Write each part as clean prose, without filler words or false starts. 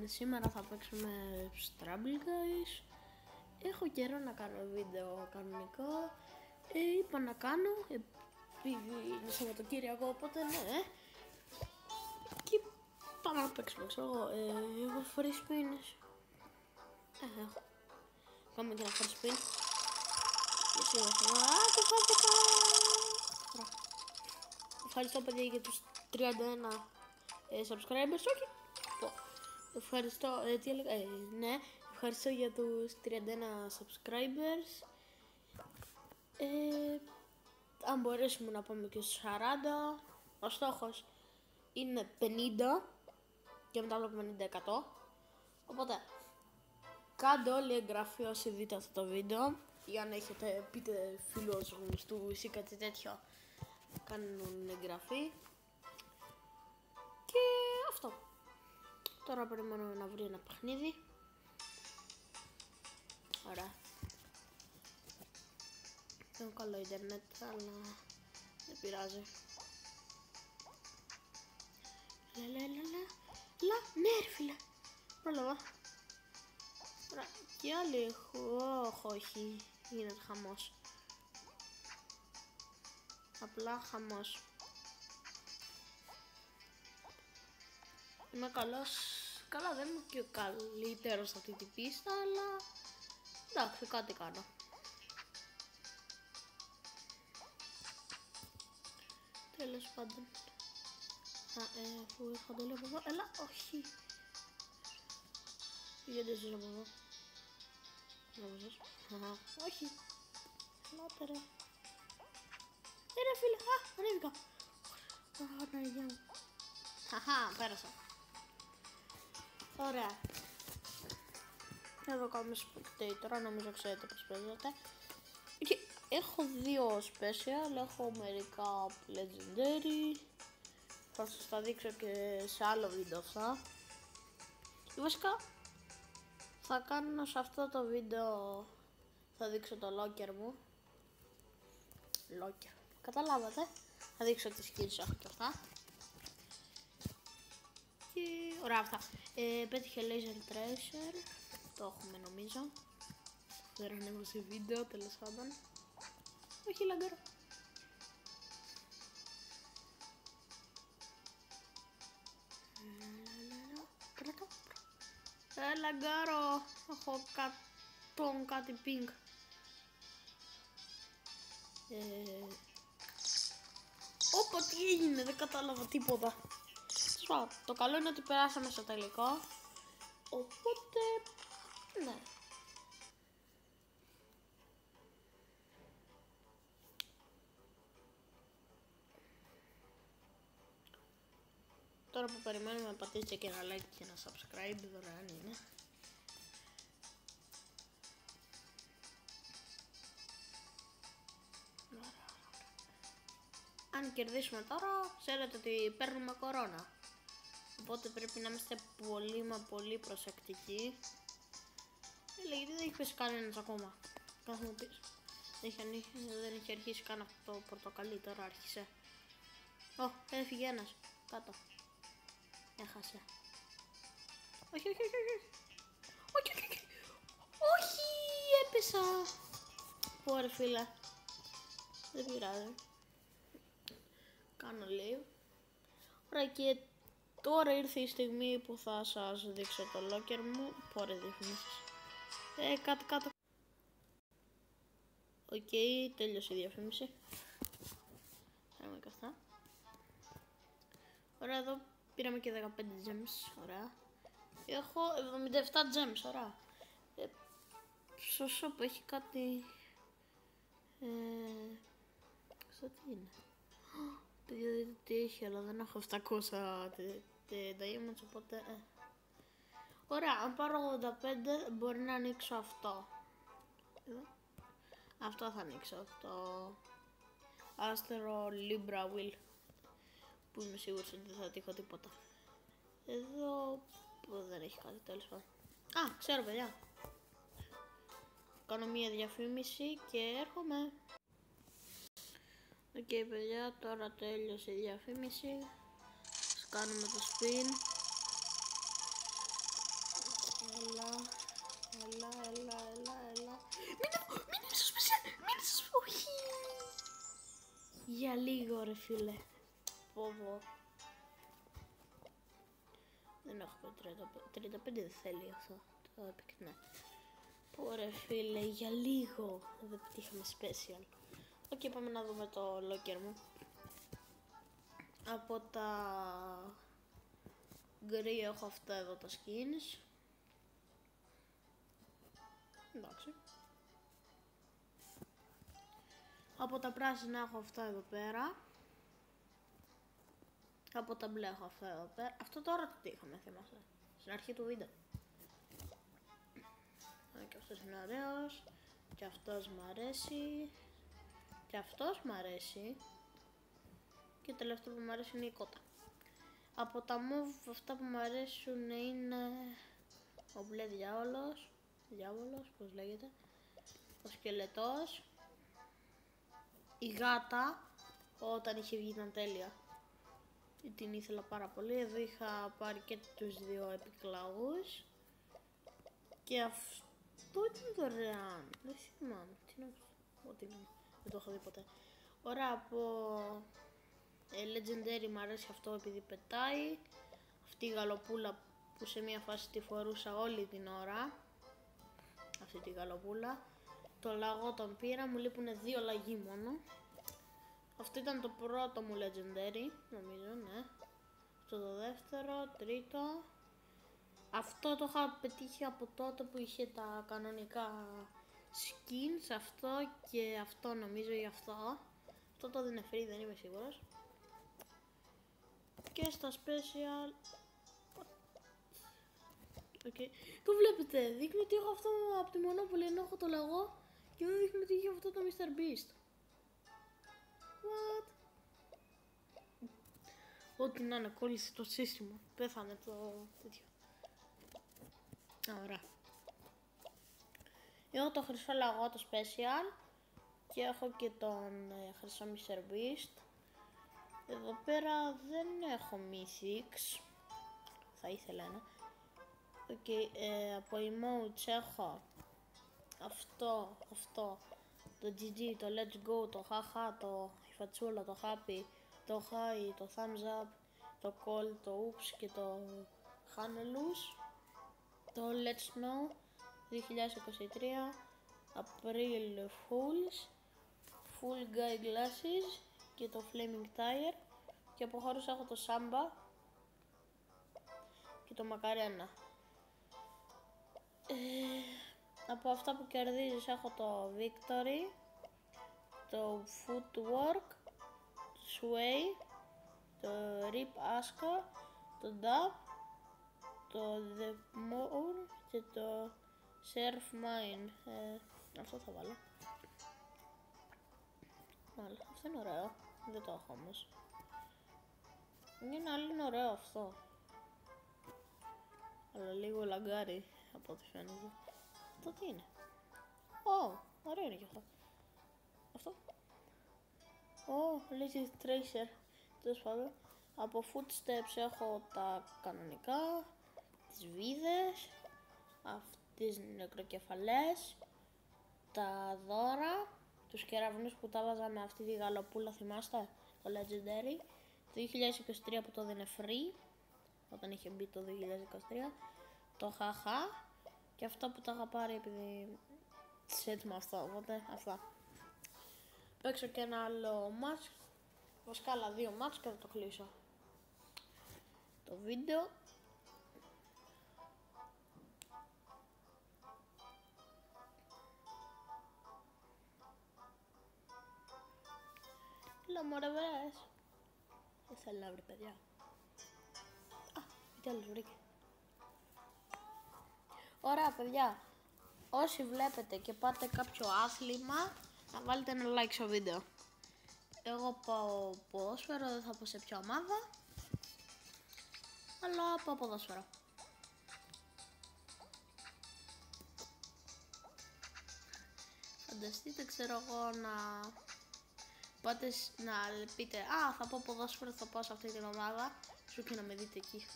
σήμερα θα παίξουμε Scrabble guys. Έχω καιρό να κάνω βίντεο κανονικό. Είπα να κάνω επειδή είναι Σαββατοκύριακο, οπότε ναι. Και πάμε να παίξουμε, ξέρω εγώ. Έχω free spins. Έχω. Πάμε και ένα free spin. Και το χάθηκα. Ευχαριστώ παιδιά για τους 31 subscribers, όχι. Ευχαριστώ, τι έλεγα, ναι, ευχαριστώ για τους 31 subscribers. Αν μπορέσουμε να πάμε και στους 40, ο στόχος είναι 50 και μετά βλέπουμε 90%. Οπότε, κάντε όλη εγγραφή όσοι δείτε αυτό το βίντεο, για να έχετε, πείτε φίλους γνωστούς ή κάτι τέτοιο, κάνουν εγγραφή. Και αυτό. Τώρα περιμένουμε να βρει ένα παιχνίδι. Ωραία. Έχω καλό ίντερνετ, αλλά δεν πειράζει. Ναι ρε φίλε. Πρόλαβα. Ωραία. Και άλλοι έχω, όχι, γίνεται χαμός. Απλά χαμός. Είμαι καλός. Καλά, δεν είμαι και ο καλύτερος σε αυτή την πίστα, αλλά εντάξει, κάτι κάνω. Τέλος πάντων. Αφού έρχονται όλοι από εδώ, έλα, όχι. Γιατί εσείς από εδώ. Όχι. Ελάτε ρε. Ρε φίλε, ανέβηκα. Ανέβηκα μου. Χαχα, πέρασα. Ωραία. Εδώ κάνουμε spectator, νομίζω ξέρετε πως παίζετε. Και έχω δύο special, έχω μερικά legendary. Θα σας τα δείξω και σε άλλο βίντεο αυτά. Και βασικά θα κάνω σε αυτό το βίντεο, θα δείξω το locker μου. Locker, καταλάβατε. Θα δείξω τις skills έχω και αυτά. Και ωραία αυτά. Πέτυχε laser tracer. Το έχουμε νομίζω. Δεν ανέβω σε βίντεο, τέλος πάντων. Όχι λαγκάρο. Κρατώ. Λαγκάρο. Έχω κάτι pink. Όπα, τι έγινε, δεν κατάλαβα τίποτα. Το καλό είναι ότι περάσαμε στο τελικό. Οπότε, ναι. Τώρα που περιμένουμε, πατήστε και ένα like και ένα subscribe, δωρεάν είναι. Αν κερδίσουμε τώρα, ξέρετε ότι παίρνουμε κορώνα. Οπότε πρέπει να είμαστε πολύ προσεκτικοί. Γιατί δεν έχει πέσει κανένας ακόμα. Κάθομαι πίσω. Δεν έχει αρχίσει καν αυτό το πορτοκαλί, τώρα άρχισε. Έφυγε ένας. Κάτω. Έχασε. Όχι. Όχι, έπεσα. Πόρε φίλε. Δεν πειράζει. Κάνω λίγο. Ωραία, και τώρα ήρθε η στιγμή που θα σας δείξω το locker μου. Πόρε διαφημίσεις. Κάτω. Οκ, τέλειωσε η διαφήμιση. Κάνουμε και αυτά. Ωραία, εδώ πήραμε και 15 gems. Ωραία. Έχω 77 gems. Ωραία. Στο shop έχει κάτι. Στο τι είναι. Παιδιά, δείτε τι έχει, αλλά δεν έχω 700 diamonds, οπότε. Ωραία, αν πάρω 85 μπορεί να ανοίξω αυτό. Εδώ. Αυτό θα ανοίξω, το Astro Libra Wheel, που είμαι σίγουρος ότι δεν θα τύχω τίποτα. Εδώ δεν έχει κάτι, τέλος πάντων. Ξέρω παιδιά. Κάνω μία διαφήμιση και έρχομαι. Οκ παιδιά, τώρα τέλειωσε η διαφήμιση. Κάνουμε το spin. Έλα. Μην είσαι σπεσιάλ, όχι. Για λίγο ρε φίλε. Πω. Δεν έχω 35 δεν θέλει αυτό. Το Epic, ναι. Πω ρε φίλε, για λίγο δεν πετύχαμε special. Οκ, πάμε να δούμε το locker μου. Από τα γκρι έχω αυτά εδώ τα skins. Εντάξει. Από τα πράσινα έχω αυτά εδώ πέρα. Από τα μπλε έχω αυτά εδώ πέρα. Αυτό τώρα το τι είχαμε, θυμάσαι, στην αρχή του βίντεο. Και αυτός είναι ωραίος. Και αυτός μ' αρέσει. Και αυτός μ' αρέσει. Και το τελευταίο που μ' αρέσει είναι η κότα. Από τα move αυτά που μ' αρέσουν είναι ο μπλε διάβολος, πώς λέγεται, ο σκελετός, η γάτα, όταν είχε βγει ήταν τέλεια, την ήθελα πάρα πολύ. Εδώ είχα πάρει και τους δύο επικλαγούς και αυτό ήταν δωρεάν, δεν θυμάμαι, τι είναι αυτό, δεν το έχω δει ποτέ. Ωραία, από Legendary μου αρέσει αυτό επειδή πετάει, αυτή η γαλοπούλα που σε μια φάση τη φορούσα όλη την ώρα, αυτή τη γαλοπούλα. Το λαγό τον πήρα, μου λείπουν 2 λαγοί μόνο. Αυτό ήταν το πρώτο μου Legendary, νομίζω, ναι. Αυτό το δεύτερο, τρίτο. Αυτό το είχα πετύχει από τότε που είχε τα κανονικά skins, αυτό και αυτό νομίζω ή αυτό. Αυτό το δεν είναι free, δεν είμαι σίγουρος. Και στα special... Okay. Το βλέπετε, δείχνει ότι έχω αυτό από τη Monopoly ενώ έχω το λαγό και δεν δείχνει ότι είχε αυτό το Mr. Beast. What? Ό,τι να είναι, κόλλησε το σύστημα. Πέθανε το τέτοιο. Ωραία. Έχω το χρυσό λαγό, το special. Και έχω και τον χρυσό Mr. Beast. Εδώ πέρα δεν έχω Mythics. Θα ήθελα ένα. Okay, από emotes έχω αυτό, το GG, το let's go, το haha, το φατσούλα, το happy, το hi, το thumbs up, το call, το oops και το Hannelus, το let's know 2023, April Fools, Full Guy Glasses και το Flaming Tire, και από χώρους έχω το Samba και το Macarena. Από αυτά που κερδίζεις έχω το Victory, το Footwork, το Sway, το Rip Aska, το Dab, το The More και το Surf Mine. Αυτό θα βάλω. Αυτό είναι ωραίο, δεν το έχω όμως. Είναι άλλο, είναι ωραίο αυτό. Αλλά λίγο λαγκάρι από ό,τι φαίνεται. Αυτό τι είναι? Ωραίο είναι και αυτό. Αυτό. Legend Tracer. Τέλος πάντων. Από Footsteps έχω τα κανονικά, τις βίδες, τις νεκροκεφαλές, τα δώρα, τους κεραυνούς που τα βάζα με αυτή τη γαλοπούλα, θυμάστε, το Legendary. Το 2023 που το έδινε free, όταν είχε μπει το 2023, το χαχά και αυτά που τα είχα πάρει επειδή set με αυτό, οπότε αυτά. Παίξω και ένα άλλο match, βασικά άλλα 2 match και θα το κλείσω το βίντεο. Έλα μωρέ βρες. Δεν θέλει να βρει παιδιά. Τέλος βρήκε. Ωραία παιδιά. Όσοι βλέπετε και πάτε κάποιο άθλημα, να βάλετε ένα like στο βίντεο. Εγώ πάω ποδόσφαιρο, δεν θα πω σε ποια ομάδα, αλλά πάω ποδόσφαιρο. Φανταστείτε, ξέρω εγώ, να πάτε να πείτε θα πω ποδόσφαιρο, θα πάω σε αυτή την ομάδα, σου και να με δείτε εκεί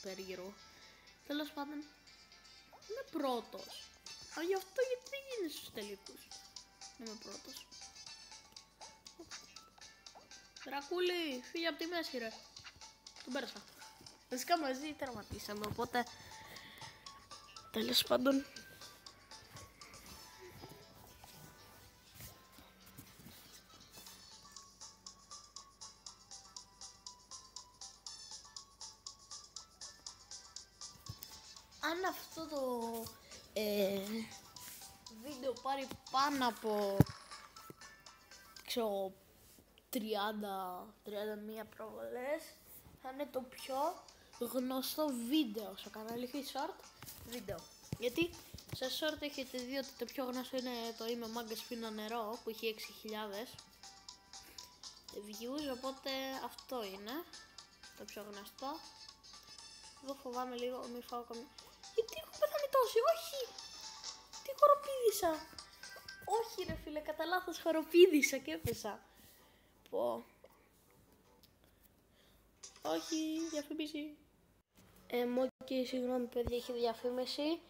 περίγυρο. Τέλος πάντων, είμαι πρώτος. Γι' αυτό γιατί δεν γίνεις στους τελικούς. Να είμαι πρώτος. Δρακούλη, φύγε από τη μέση ρε. Τον πέρασα. Βασικά μαζί τερματίσαμε, οπότε τέλος πάντων. Αν αυτό το βίντεο πάρει πάνω από 30-31 προβολές, θα είναι το πιο γνωστό βίντεο στο κανάλι short βίντεο. Γιατί σε short έχετε δει ότι το πιο γνωστό είναι το είμαι μάγκας πίνω νερό που έχει 6.000 views, οπότε αυτό είναι το πιο γνωστό. Εδώ φοβάμαι λίγο μη φάω καμία. Γιατί έχω πεθάνει τόσοι, όχι! Τι χοροπήδησα! Όχι ρε φίλε, κατά λάθος χοροπήδησα και έπεσα. Πω. Όχι, διαφήμιση. Και συγγνώμη παιδιά, έχει διαφήμιση.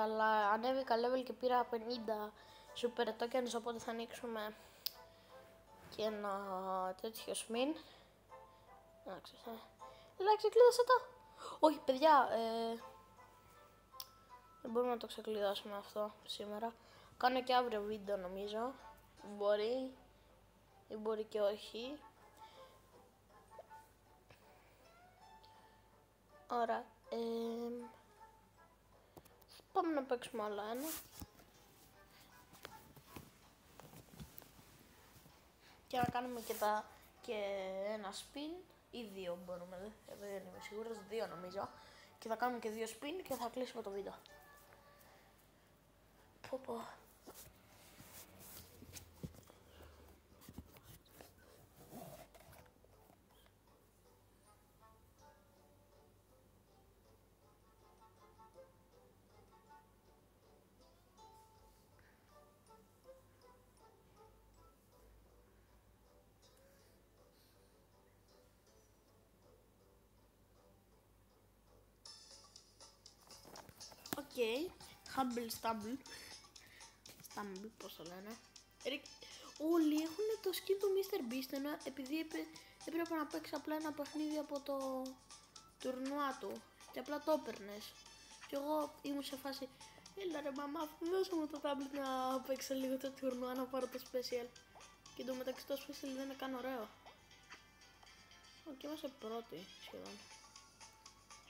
Αλλά ανέβηκα level και πήρα 50 super tokens, οπότε θα ανοίξουμε και ένα τέτοιο spin. Εντάξει, ξεκλείδωσα το. Όχι παιδιά, δεν μπορούμε να το ξεκλειδώσουμε αυτό σήμερα. Κάνω και αύριο βίντεο νομίζω. Μπορεί ή μπορεί και όχι. Ωραία. Πάμε να παίξουμε άλλο ένα. Και να κάνουμε και ένα spin ή δύο μπορούμε. Δεν είμαι σίγουρος, δύο νομίζω. Και θα κάνουμε και δύο spin και θα κλείσουμε το βίντεο. Πω. Οκ, Humble Stumble, πώς το λένε. Όλοι έχουν το skin του Mr. Beast, ενώ επειδή έπρεπε να παίξει απλά ένα παιχνίδι από το τουρνουά του και απλά το έπαιρνες. Και εγώ ήμουν σε φάση, έλα ρε μαμά, δώσε μου το tablet να παίξω λίγο το τουρνουά, να πάρω το special. Και εντωμεταξύ το special δεν είναι καν ωραίο. Και είμαστε πρώτοι σχεδόν.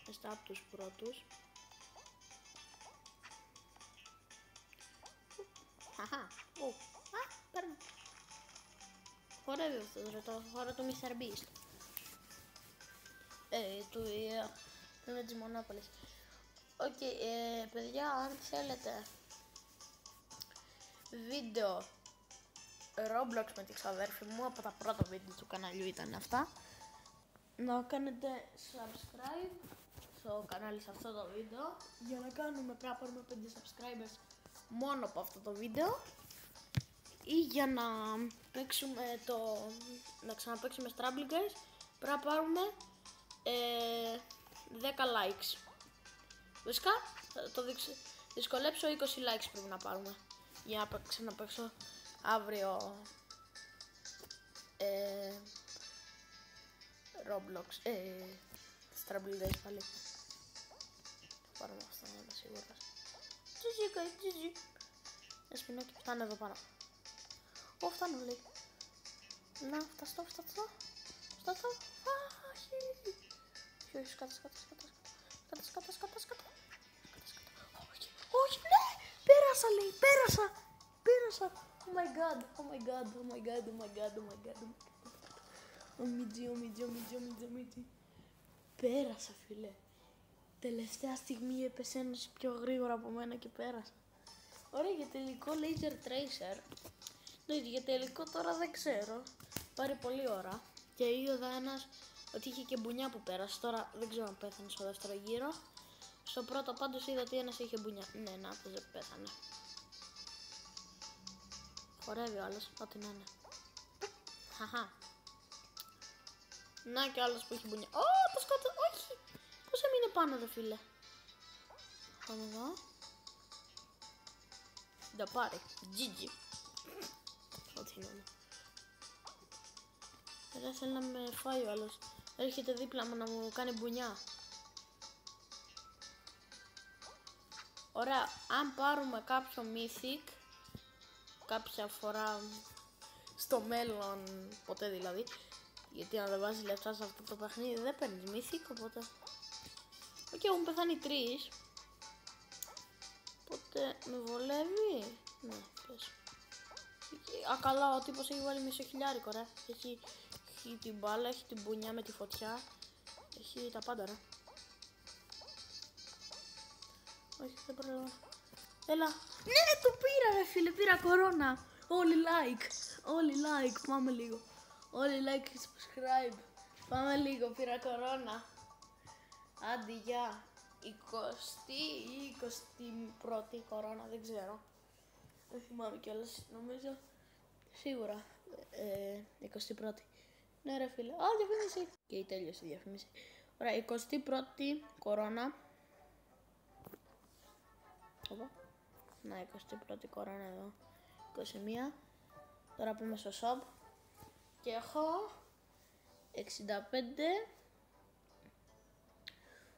Είμαστε από τους πρώτους. Αχα, παίρνω. Χορεύει αυτός ρε, το χώρο του Mr. Beast. Με τις μονόπολες. Οκ, παιδιά, αν θέλετε βίντεο Roblox με τη ξαδέρφη μου, από τα πρώτα βίντεο του καναλιού ήταν αυτά, να κάνετε subscribe στο κανάλι σε αυτό το βίντεο. Για να κάνουμε, πρέπει να πάρουμε 5 subscribers μόνο από αυτό το βίντεο, ή για να παίξουμε να ξαναπαίξουμε Scrabble guys, πρέπει να πάρουμε 10 likes. Βασικά θα το δυσκολέψω, 20 likes πρέπει να πάρουμε για να ξαναπαίξω αύριο Roblox, Scrabble guys πάλι. Θα πάρουμε αυτό να είμαι σίγουρος. GG guys, GG. Σπινάκι φτάνω εδώ πάνω. Φτάνω λέει. Να, φταστώ. Όχι, σκάτα. Όχι, ναι! Πέρασα λέει, πέρασα. Oh my god. Ομιτζί. Πέρασα φίλε. Τελευταία στιγμή έπεσε ένας πιο γρήγορα από μένα και πέρασα. Ωραία, για τελικό Laser Tracer. Για τελικό τώρα δεν ξέρω. Πάρει πολλή ώρα. Και είδα ένας ότι είχε και μπουνιά που πέρασε. Τώρα δεν ξέρω αν πέθανε στο δεύτερο γύρο. Στο πρώτο πάντως είδα ότι ένας είχε μπουνιά. Ναι, να το δεν πέθανε. Χορεύει ο άλλος, ό,τι να είναι. Χαχά. Να και ο άλλος που έχει μπουνιά. Το σκότω, όχι. Πώς έμεινε πάνω ρε φίλε. Πάμε εδώ. Τα πάρει. GG. Ό,τι είναι. Ρε, θέλει να με φάει ο άλλος. Έρχεται δίπλα μου να μου κάνει μπουνιά. Ωραία, αν πάρουμε κάποιο mythic κάποια φορά στο μέλλον, ποτέ δηλαδή, γιατί αν δεν βάζεις λεφτά σε αυτό το παιχνίδι δεν παίρνεις mythic, οπότε οκ, έχουν πεθάνει 3, οπότε με βολεύει. Ναι, πες. Α, καλά, ο τύπος έχει βάλει μισό χιλιάρικο, ρε. Έχει την μπάλα, έχει την μπουνιά με τη φωτιά, έχει τα πάντα, ρε. Όχι, δεν προλαβαίνω. Έλα. Ναι, το πήρα, ρε φίλε, πήρα κορώνα. Όλοι like, πάμε λίγο. Όλοι like και subscribe. Πάμε λίγο, πήρα κορώνα. Άντε, γεια. 20η ή 21η κορώνα, δεν ξέρω. Δεν θυμάμαι κιόλας, νομίζω. Σίγουρα 21η. Ναι, ρε φίλε. Α, διαφήμιση. Και τέλειωσε η διαφήμιση. Ωραία, 21η κορώνα. Οπα. Να, 21η κορώνα εδώ. 21. Τώρα πάμε στο shop. Και έχω 65.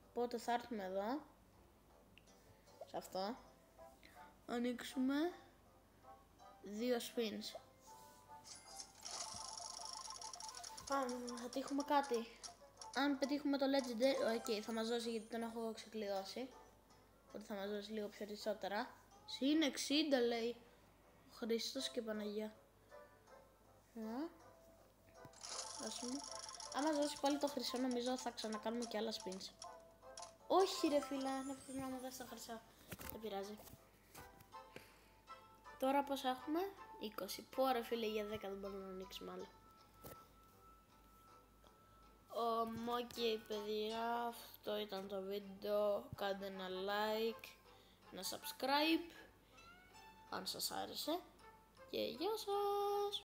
Οπότε θα έρθουμε εδώ. Σε αυτό. Ανοίξουμε 2 spins. Πάμε, θα πετύχουμε κάτι. Αν πετύχουμε το legendary, ok, θα μας δώσει γιατί τον έχω ξεκλειδώσει. Οπότε θα μας δώσει λίγο πιο περισσότερα. Συν 60 λέει ο Χριστός και Παναγία. Αν μας δώσει πάλι το χρυσό, νομίζω θα ξανακάνουμε και άλλα spins. Όχι ρε φίλε, να μου δώσει τα χρυσά. Δεν πειράζει. Τώρα πώς έχουμε? 20. Πω ρε φίλε, για 10 δεν μπορούμε να ανοίξουμε άλλα. Ok παιδιά, αυτό ήταν το βίντεο. Κάντε ένα like, ένα subscribe αν σας άρεσε. Και γεια σας!